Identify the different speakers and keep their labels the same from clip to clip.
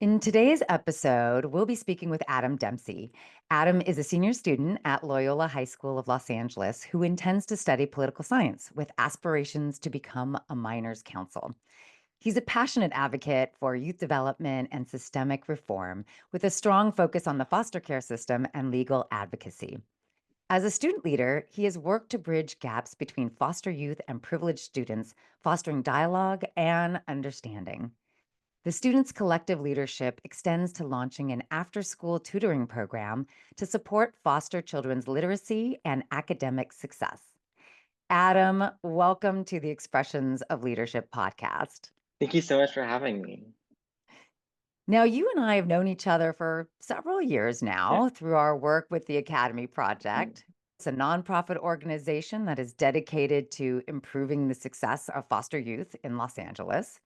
Speaker 1: In today's episode, we'll be speaking with Adam Dempsey. Adam is a senior student at Loyola High School of Los Angeles who intends to study political science with aspirations to become a minors counsel. He's a passionate advocate for youth development and systemic reform with a strong focus on the foster care system and legal advocacy. As a student leader, he has worked to bridge gaps between foster youth and privileged students, fostering dialogue and understanding. The students' collective leadership extends to launching an after school tutoring program to support foster children's literacy and academic success. Adam, welcome to the Expressions of Leadership podcast.
Speaker 2: Thank you so much for having me.
Speaker 1: Now, you and I have known each other for several years
Speaker 2: Yeah.
Speaker 1: now through our work with the Academy
Speaker 2: Mm.
Speaker 1: Project. It's a nonprofit organization that is dedicated to improving the success of foster youth in Los Angeles.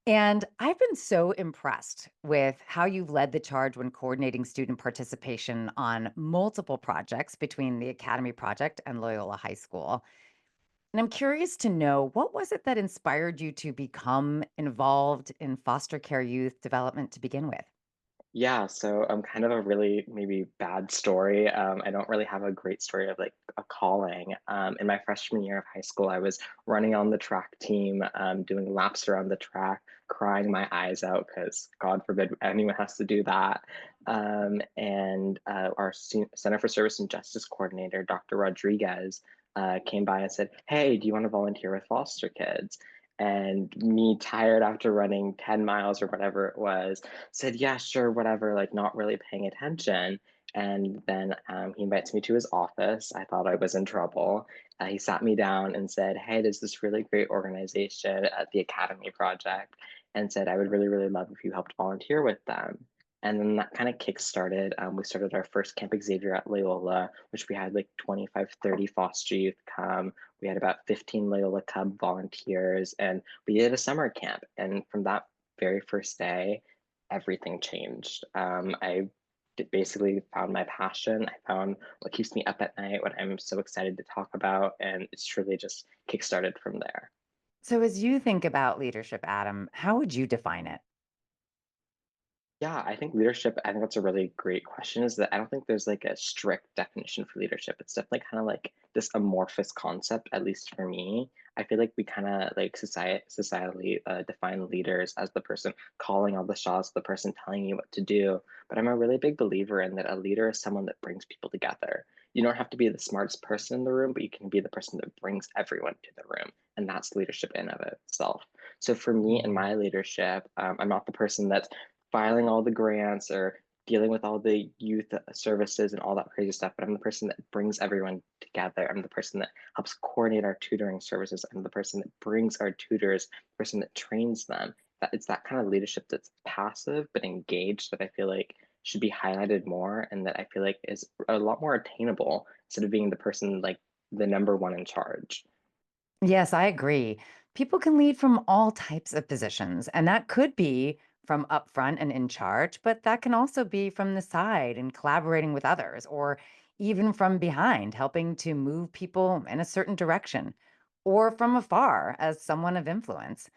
Speaker 1: And I've been so impressed with how you've led the charge when coordinating student participation on multiple projects between the Academy Project and Loyola High School. And I'm curious to know, what was it that inspired you to become involved in foster care youth development to begin with?
Speaker 2: Yeah, so I'm kind of a really maybe bad story. I don't really have a great story of like a calling. In my freshman year of high school, I was running on the track team, doing laps around the track, crying my eyes out because God forbid anyone has to do that. And our Center for Service and Justice coordinator, Dr. Rodriguez, came by and said, "Hey, do you want to volunteer with foster kids?" And me, tired after running 10 miles or whatever it was, said, "Yeah, sure, whatever," like not really paying attention. And then he invites me to his office. I thought I was in trouble. He sat me down and said, "Hey, there's this really great organization at the Academy Project," and said, "I would really, really love if you helped volunteer with them." And then that kind of kick-started. We started our first Camp Xavier at Loyola, which we had like 25, 30 foster youth come. We had about 15 Loyola Cub volunteers, and we did a summer camp. And from that very first day, everything changed. Basically found my passion. I found what keeps me up at night, what I'm so excited to talk about, and it's truly just kickstarted from there.
Speaker 1: So, as you think about leadership, Adam, how would you define it?
Speaker 2: Yeah, I think leadership, I think that's a really great question. Is that I don't think there's like a strict definition for leadership. It's definitely kind of like this amorphous concept, at least for me. I feel like we kind of like societally define leaders as the person calling all the shots, the person telling you what to do. But I'm a really big believer in that a leader is someone that brings people together. You don't have to be the smartest person in the room, but you can be the person that brings everyone to the room. And that's leadership in of itself. So for me and
Speaker 1: Mhm.
Speaker 2: my leadership, I'm not the person that's filing all the grants or dealing with all the youth services and all that crazy stuff, but I'm the person that brings everyone together. I'm the person that helps coordinate our tutoring services. I'm the person that brings our tutors, the person that trains them. That it's that kind of leadership that's passive but engaged that I feel like should be highlighted more and that I feel like is a lot more attainable instead of being the person like the number one in charge.
Speaker 1: Yes, I agree. People can lead from all types of positions, and that could be from up front and in charge, but that can also be from the side and collaborating with others, or even from behind, helping to move people in a certain direction, or from afar as someone of influence.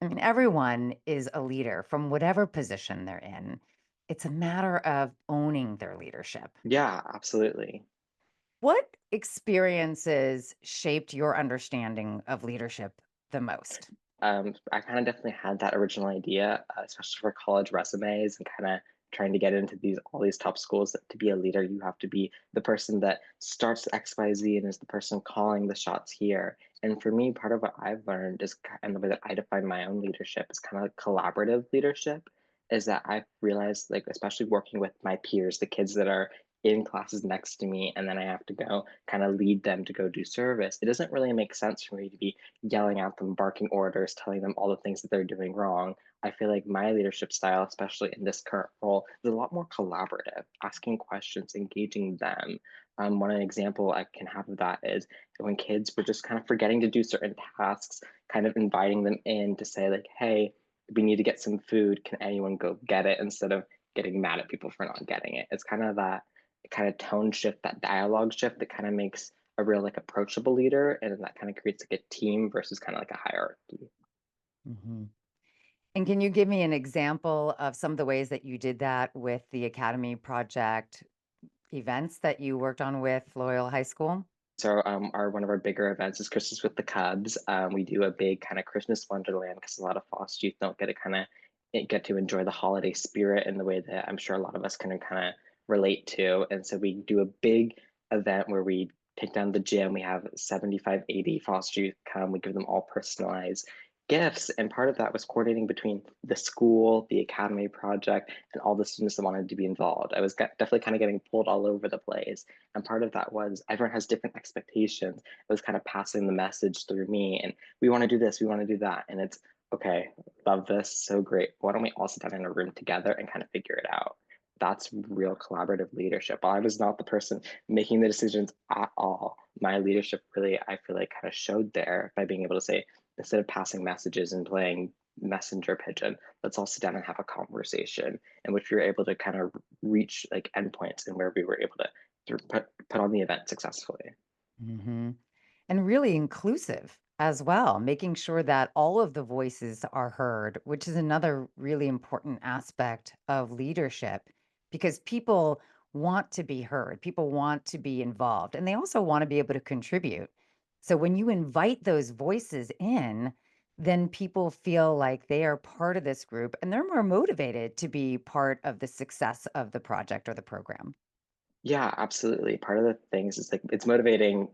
Speaker 1: I mean, everyone is a leader from whatever position they're in. It's a matter of owning their leadership.
Speaker 2: Yeah, absolutely.
Speaker 1: What experiences shaped your understanding of leadership the most?
Speaker 2: I kind of definitely had that original idea, especially for college resumes and kind of trying to get into these all these top schools. That to be a leader, you have to be the person that starts XYZ and is the person calling the shots here. And for me, part of what I've learned is, and the way that I define my own leadership is kind of like collaborative leadership. Is that I've realized, like, especially working with my peers, the kids that are in classes next to me, and then I have to go kind of lead them to go do service. It doesn't really make sense for me to be yelling at them, barking orders, telling them all the things that they're doing wrong. I feel like my leadership style, especially in this current role, is a lot more collaborative, asking questions, engaging them. One example I can have of that is when kids were just kind of forgetting to do certain tasks, kind of inviting them in to say, like, hey, we need to get some food. Can anyone go get it? Instead of getting mad at people for not getting it. It's kind of that kind of tone shift, that dialogue shift that kind of makes a real like approachable leader, and then that kind of creates like a team versus kind of like a hierarchy.
Speaker 1: Mhm. And can you give me an example of some of the ways that you did that with the Academy Project events that you worked on with Loyola High School?
Speaker 2: So, our one of our bigger events is Christmas with the Cubs. We do a big kind of Christmas wonderland because a lot of foster youth don't get to kind of get to enjoy the holiday spirit in the way that I'm sure a lot of us can kind of relate to. And so we do a big event where we take down the gym. We have 75, 80 foster youth come. We give them all personalized gifts. And part of that was coordinating between the school, the academy project, and all the students that wanted to be involved. I was definitely kind of getting pulled all over the place. And part of that was everyone has different expectations. It was kind of passing the message through me. And we want to do this, we want to do that. And it's okay, love this, so great. Why don't we all sit down in a room together and kind of figure it out? That's real collaborative leadership. I was not the person making the decisions at all. My leadership really, I feel like, kind of showed there by being able to say, instead of passing messages and playing messenger pigeon, let's all sit down and have a conversation in which we were able to kind of reach like endpoints and where we were able to put on the event successfully.
Speaker 1: Mhm. And really inclusive as well, making sure that all of the voices are heard, which is another really important aspect of leadership because people want to be heard, people want to be involved, and they also want to be able to contribute. So when you invite those voices in, then people feel like they are part of this group and they're more motivated to be part of the success of the project or the program.
Speaker 2: Yeah, absolutely. Part of the things is like it's motivating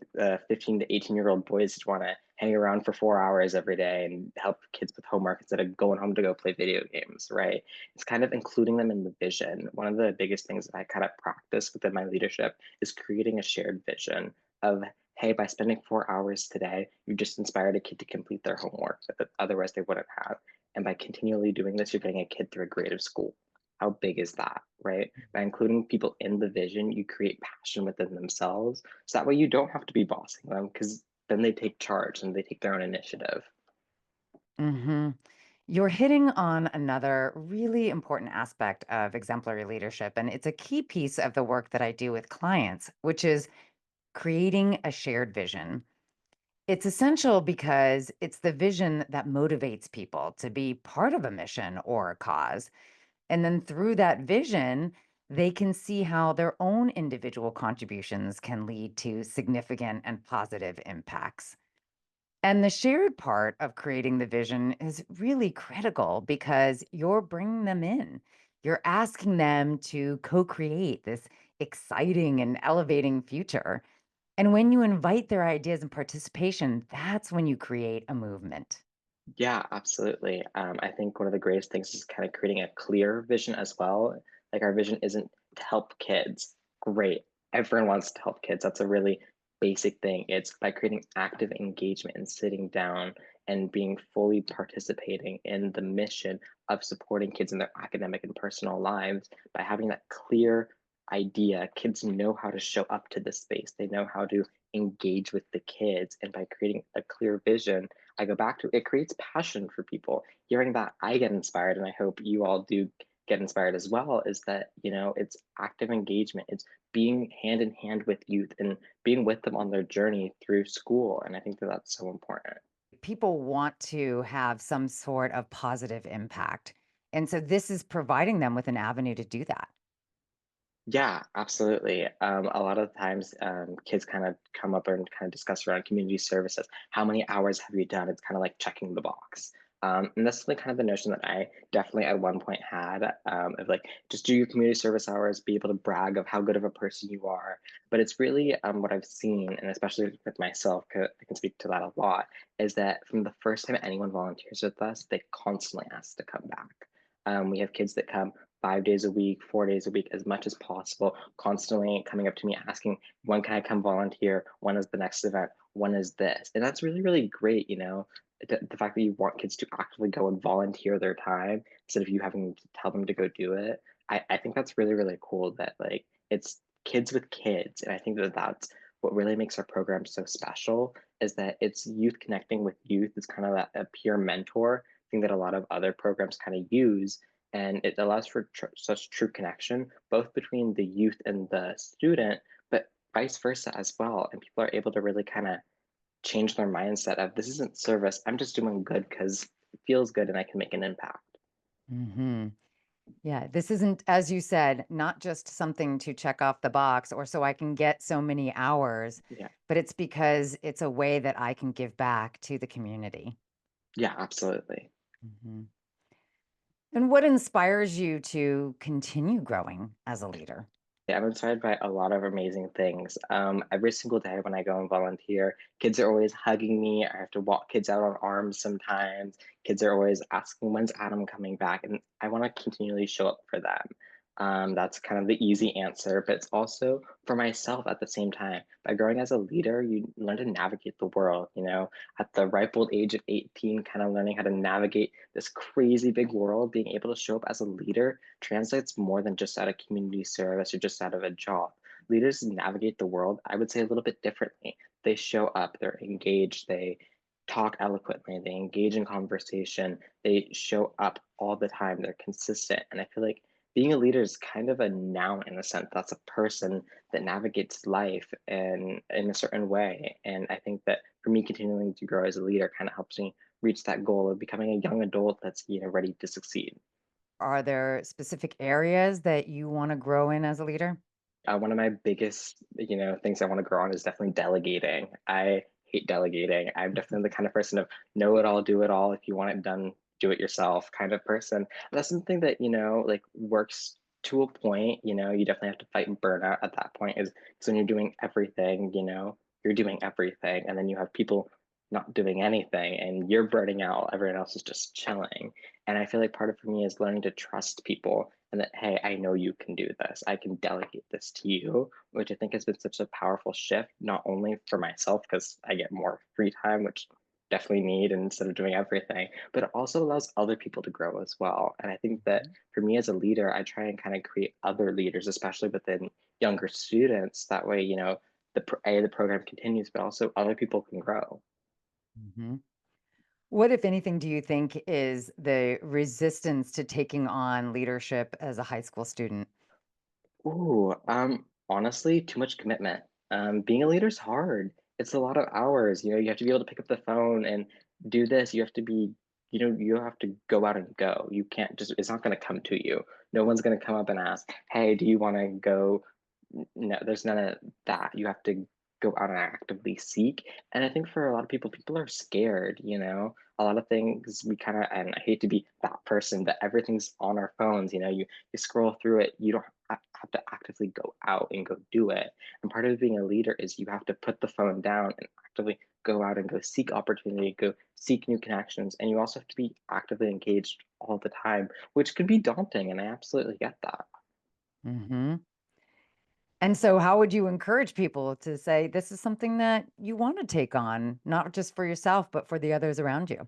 Speaker 2: 15 to 18-year-old boys to want to hang around for 4 hours every day and help kids with homework instead of going home to go play video games, right? It's kind of including them in the vision. One of the biggest things that I kind of practice within my leadership is creating a shared vision of, hey, by spending 4 hours today, you just inspired a kid to complete their homework that otherwise they wouldn't have. And by continually doing this, you're getting a kid through a grade of school. How big is that, right? By including people in the vision, you create passion within themselves. So that way you don't have to be bossing them because then they take charge and they take their own initiative.
Speaker 1: hmm You're hitting on another really important aspect of exemplary leadership, and it's a key piece of the work that I do with clients, which is creating a shared vision. It's essential because it's the vision that motivates people to be part of a mission or a cause. And then through that vision, they can see how their own individual contributions can lead to significant and positive impacts. And the shared part of creating the vision is really critical because you're bringing them in. You're asking them to co create this exciting and elevating future. And when you invite their ideas and participation, that's when you create a movement.
Speaker 2: Yeah, absolutely. I think one of the greatest things is kind of creating a clear vision as well. Like our vision isn't to help kids. Great. Everyone wants to help kids. That's a really basic thing. It's by creating active engagement and sitting down and being fully participating in the mission of supporting kids in their academic and personal lives by having that clear idea. Kids know how to show up to the space. They know how to engage with the kids. And by creating a clear vision, I go back to it creates passion for people. Hearing that, I get inspired, and I hope you all do get inspired as well. Is that it's active engagement. It's being hand in hand with youth and being with them on their journey through school, and I think that that's so important.
Speaker 1: People want to have some sort of positive impact. And so this is providing them with an avenue to do that.
Speaker 2: Yeah, absolutely. A lot of times, kids kind of come up and kind of discuss around community services. How many hours have you done? It's kind of like checking the box. And that's like kind of the notion that I definitely at one point had of like just do your community service hours, be able to brag of how good of a person you are. But it's really what I've seen, and especially with myself, 'cause I can speak to that a lot, is that from the first time anyone volunteers with us, they constantly ask to come back. We have kids that come 5 days a week, 4 days a week, as much as possible, constantly coming up to me asking, when can I come volunteer? When is the next event? When is this? And that's really, really great, the fact that you want kids to actively go and volunteer their time instead of you having to tell them to go do it. I think that's really, really cool that like it's kids with kids. And I think that that's what really makes our program so special is that it's youth connecting with youth. It's kind of that a peer mentor thing that a lot of other programs kind of use, and it allows for such true connection both between the youth and the student, but vice versa as well. And people are able to really kind of change their mindset of this isn't service, I'm just doing good because it feels good and I can make an impact.
Speaker 1: Hmm. Yeah, this isn't, as you said, not just something to check off the box or so I can get so many hours,
Speaker 2: Yeah.
Speaker 1: but it's because it's a way that I can give back to the community.
Speaker 2: Yeah, absolutely.
Speaker 1: Mhm. And what inspires you to continue growing as a leader?
Speaker 2: Yeah, I'm inspired by a lot of amazing things. Every single day when I go and volunteer, kids are always hugging me. I have to walk kids out on arms sometimes. Kids are always asking, "When's Adam coming back?" And I want to continually show up for them. That's kind of the easy answer, but it's also for myself at the same time. By growing as a leader, you learn to navigate the world. At the ripe old age of 18, kind of learning how to navigate this crazy big world, being able to show up as a leader translates more than just out of community service or just out of a job. Leaders navigate the world, I would say, a little bit differently. They show up, they're engaged, they talk eloquently, they engage in conversation, they show up all the time, they're consistent. And I feel like being a leader is kind of a noun in a sense. That's a person that navigates life in a certain way. And I think that for me, continuing to grow as a leader kind of helps me reach that goal of becoming a young adult that's ready to succeed.
Speaker 1: Are there specific areas that you want to grow in as a leader?
Speaker 2: One of my biggest, things I want to grow on is definitely delegating. I hate delegating. I'm definitely the kind of person of know it all, do it all. If you want it done, do it yourself kind of person. That's something that, like works to a point. You definitely have to fight burnout at that point is because when you're doing everything, you're doing everything. And then you have people not doing anything and you're burning out. Everyone else is just chilling. And I feel like part of for me is learning to trust people and that, hey, I know you can do this. I can delegate this to you, which I think has been such a powerful shift, not only for myself, because I get more free time, which definitely need instead of doing everything, but it also allows other people to grow as well. And I think that
Speaker 1: Mhm.
Speaker 2: for me as a leader, I try and kind of create other leaders, especially within younger students. That way, the program continues, but also other people can grow.
Speaker 1: Mhm. What, if anything, do you think is the resistance to taking on leadership as a high school student?
Speaker 2: Ooh, honestly, too much commitment. Being a leader is hard. It's a lot of hours. You have to be able to pick up the phone and do this. You have to be, you have to go out and go. You can't just, it's not going to come to you. No one's going to come up and ask, hey, do you want to go? No, there's none of that. You have to go out and actively seek. And I think for a lot of people, people are scared. A lot of things we kind of, and I hate to be that person, but everything's on our phones. You scroll through it, you don't have to actively go out and go do it. And part of being a leader is you have to put the phone down and actively go out and go seek opportunity, go seek new connections. And you also have to be actively engaged all the time, which can be daunting. And I absolutely get that.
Speaker 1: Mhm. And so how would you encourage people to say this is something that you want to take on, not just for yourself, but for the others around you?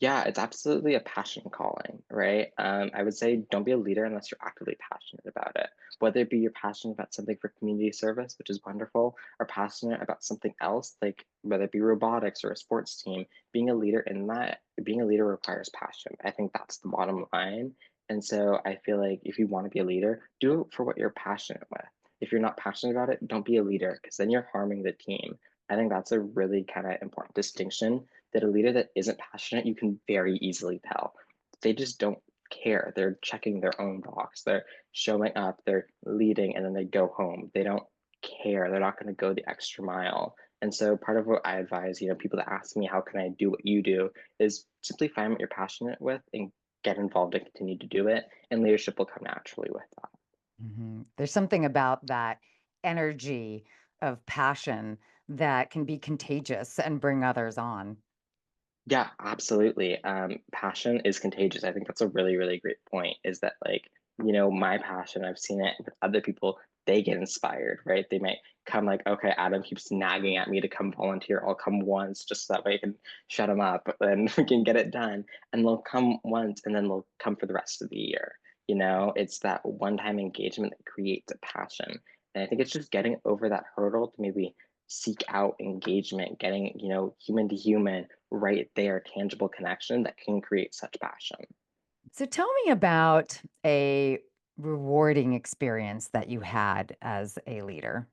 Speaker 2: Yeah, it's absolutely a passion calling, right? I would say don't be a leader unless you're actively passionate about it. Whether it be you're passionate about something for community service, which is wonderful, or passionate about something else, like whether it be robotics or a sports team, being a leader requires passion. I think that's the bottom line. And so I feel like if you want to be a leader, do it for what you're passionate with. If you're not passionate about it, don't be a leader because then you're harming the team. I think that's a really kind of important distinction that a leader that isn't passionate, you can very easily tell. They just don't care. They're checking their own box. They're showing up, they're leading, and then they go home. They don't care. They're not going to go the extra mile. And so part of what I advise, people that ask me, how can I do what you do, is simply find what you're passionate with and get involved and continue to do it. And leadership will come naturally with that.
Speaker 1: Mhm. There's something about that energy of passion that can be contagious and bring others on.
Speaker 2: Yeah, absolutely. Passion is contagious. I think that's a really, really great point. Is that like, my passion, I've seen it with other people, they get inspired, right? They might come like, okay, Adam keeps nagging at me to come volunteer. I'll come once just so that way I can shut him up and we can get it done. And they'll come once and then they'll come for the rest of the year. It's that one-time engagement that creates a passion. And I think it's just getting over that hurdle to maybe seek out engagement, getting, human to human right there, tangible connection that can create such passion.
Speaker 1: So tell me about a rewarding experience that you had as a leader.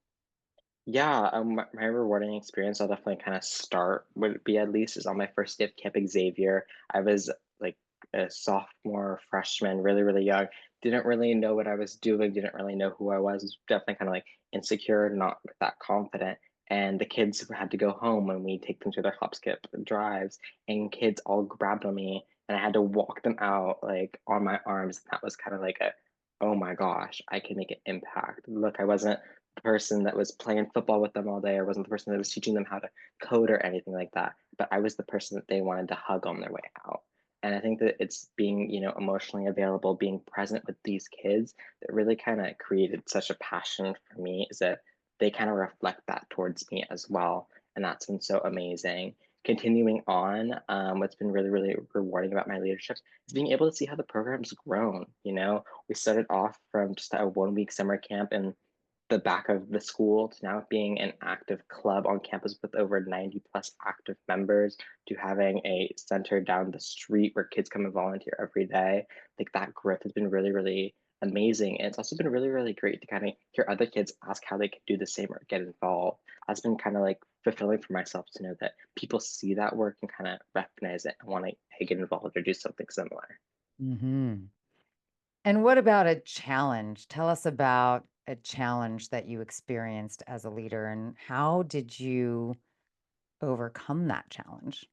Speaker 2: Yeah, my rewarding experience, I'll definitely kind of start would be at least is on my first day of Camp Xavier. I was like a sophomore, freshman, really, really young. Didn't really know what I was doing, didn't really know who I was definitely kind of like insecure, not that confident. And the kids had to go home when we take them to their hop skip drives, and kids all grabbed on me, and I had to walk them out like on my arms. That was kind of like a, oh my gosh, I can make an impact. Look, I wasn't the person that was playing football with them all day, or wasn't the person that was teaching them how to code or anything like that, but I was the person that they wanted to hug on their way out. And I think that it's being, emotionally available, being present with these kids that really kind of created such a passion for me, is that they kind of reflect that towards me as well. And that's been so amazing. Continuing on, what's been really, really rewarding about my leadership is being able to see how the program's grown. We started off from just a 1 week summer camp in the back of the school to now being an active club on campus with over 90 plus active members, to having a center down the street where kids come and volunteer every day. Like, that growth has been really, really amazing. And it's also been really, really great to kind of hear other kids ask how they could do the same or get involved. That's been kind of like fulfilling for myself to know that people see that work and kind of recognize it and want to, hey, get involved or do something similar.
Speaker 1: Mhm. And what about a challenge? Tell us about a challenge that you experienced as a leader, and how did you overcome that challenge?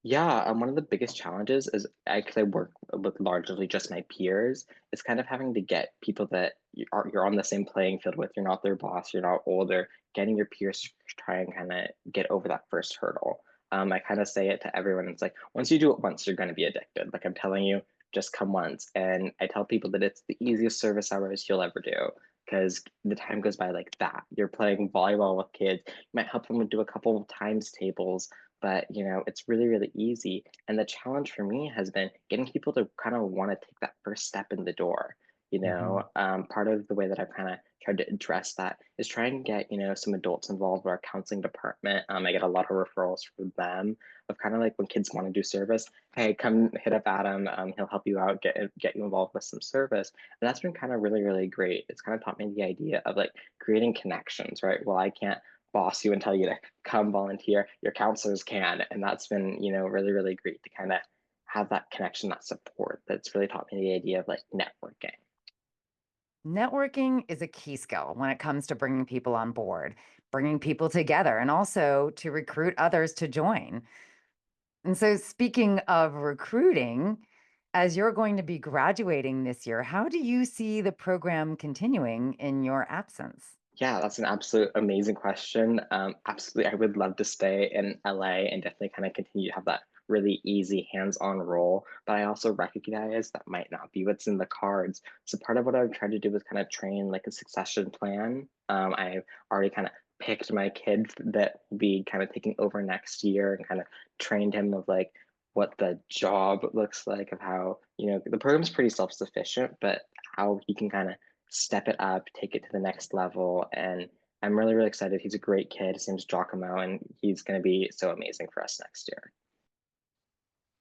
Speaker 2: Yeah, one of the biggest challenges is because I work with largely just my peers. It's kind of having to get people that you're on the same playing field with. You're not their boss. You're not older. Getting your peers to try and kind of get over that first hurdle. I kind of say it to everyone. It's like, once you do it once, you're going to be addicted. Like, I'm telling you, just come once. And I tell people that it's the easiest service hours you'll ever do, because the time goes by like that. You're playing volleyball with kids. You might help them do a couple of times tables, but it's really, really easy. And the challenge for me has been getting people to kind of want to take that first step in the door.
Speaker 1: Mhm.
Speaker 2: Part of the way that I've kind of tried to address that is try and get some adults involved with our counseling department. I get a lot of referrals from them, of kind of like when kids want to do service. Hey, come hit up Adam. He'll help you out, get you involved with some service. And that's been kind of really, really great. It's kind of taught me the idea of like creating connections, right? Well, I can't boss you and tell you to come volunteer. Your counselors can. And that's been, really, really great to kind of have that connection, that support. That's really taught me the idea of like networking.
Speaker 1: Networking is a key skill when it comes to bringing people on board, bringing people together, and also to recruit others to join. And so, speaking of recruiting, as you're going to be graduating this year, how do you see the program continuing in your absence?
Speaker 2: Yeah, that's an absolute amazing question. Absolutely, I would love to stay in LA and definitely kind of continue to have that really easy hands-on role. But I also recognize that might not be what's in the cards. So part of what I've tried to do is kind of train like a succession plan. I've already kind of picked my kid that will be kind of taking over next year, and kind of trained him of like what the job looks like, of how, the program's pretty self-sufficient, but how he can kind of step it up, take it to the next level. And I'm really, really excited. He's a great kid. His name's Giacomo, and he's going to be so amazing for us next year.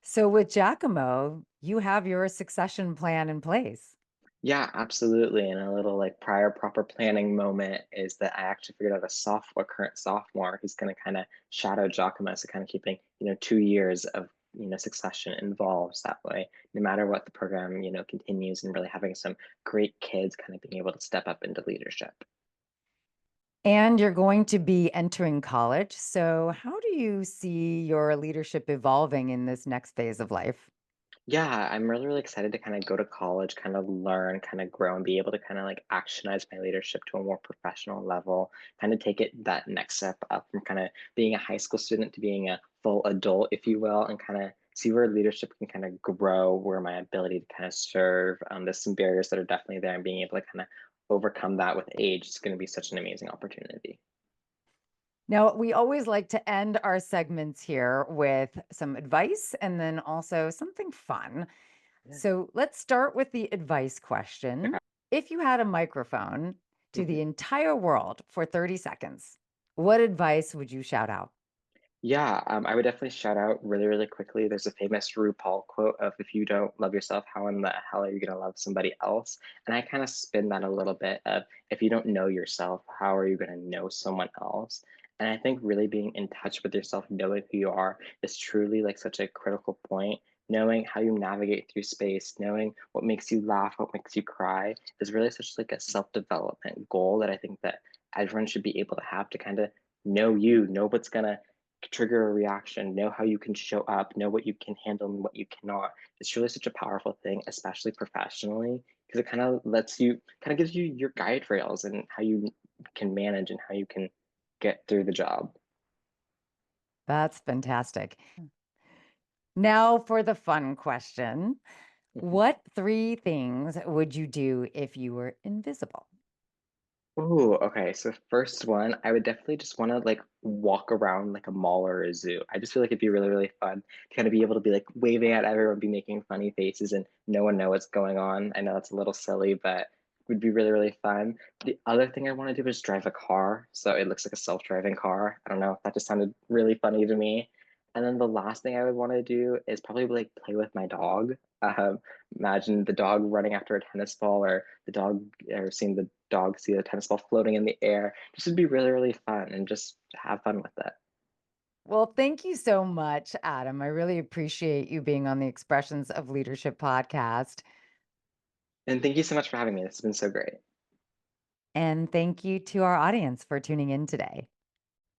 Speaker 1: So, with Giacomo, you have your succession plan in place.
Speaker 2: Yeah, absolutely. And a little like prior proper planning moment is that I actually figured out a current sophomore who's going to kind of shadow Giacomo, so kind of keeping 2 years of succession involves that way. No matter what, the program continues, and really having some great kids kind of being able to step up into leadership.
Speaker 1: And you're going to be entering college. So, how do you see your leadership evolving in this next phase of life?
Speaker 2: Yeah, I'm really, really excited to kind of go to college, kind of learn, kind of grow, and be able to kind of like actionize my leadership to a more professional level, kind of take it that next step up from kind of being a high school student to being a full adult, if you will, and kind of see where leadership can kind of grow, where my ability to kind of serve. There's some barriers that are definitely there, and being able to kind of overcome that with age is going to be such an amazing opportunity.
Speaker 1: Now, we always like to end our segments here with some advice and then also something fun.
Speaker 2: Yeah.
Speaker 1: So, let's start with the advice
Speaker 2: Okay.
Speaker 1: question. If you had a microphone to
Speaker 2: Mhm.
Speaker 1: the entire world for 30 seconds, what advice would you shout out?
Speaker 2: Yeah, I would definitely shout out really, really quickly. There's a famous RuPaul quote of, if you don't love yourself, how in the hell are you going to love somebody else? And I kind of spin that a little bit of, if you don't know yourself, how are you going to know someone else? And I think really being in touch with yourself, knowing who you are, is truly like such a critical point. knowing how you navigate through space, knowing what makes you laugh, what makes you cry is really such like a self-development goal that I think that everyone should be able to have to kind of know you, know what's gonna trigger a reaction, know how you can show up, know what you can handle and what you cannot. It's really such a powerful thing, especially professionally, because it kind of lets you kind of gives you your guide rails and how you can manage and how you can get through the job.
Speaker 1: That's fantastic. Now for the fun question. What three things would you do if you were invisible?
Speaker 2: Ooh, okay. So first one, I would definitely just want to like walk around like a mall or a zoo. I just feel like it'd be really, really fun to kind of be able to be like waving at everyone, be making funny faces, and no one know what's going on. I know it's a little silly, but it would be really, really fun. The other thing I want to do is drive a car, so it looks like a self-driving car. I don't know, that just sounded really funny to me. And then the last thing I would want to do is probably like play with my dog. Imagine the dog running after a tennis ball, or the dog, or seeing the dog see a tennis ball floating in the air. Just would be really, really fun and just have fun with it.
Speaker 1: Well, thank you so much, Adam. I really appreciate you being on the Expressions of Leadership podcast.
Speaker 2: And thank you so much for having me. This has been so great.
Speaker 1: And thank you to our audience for tuning in today.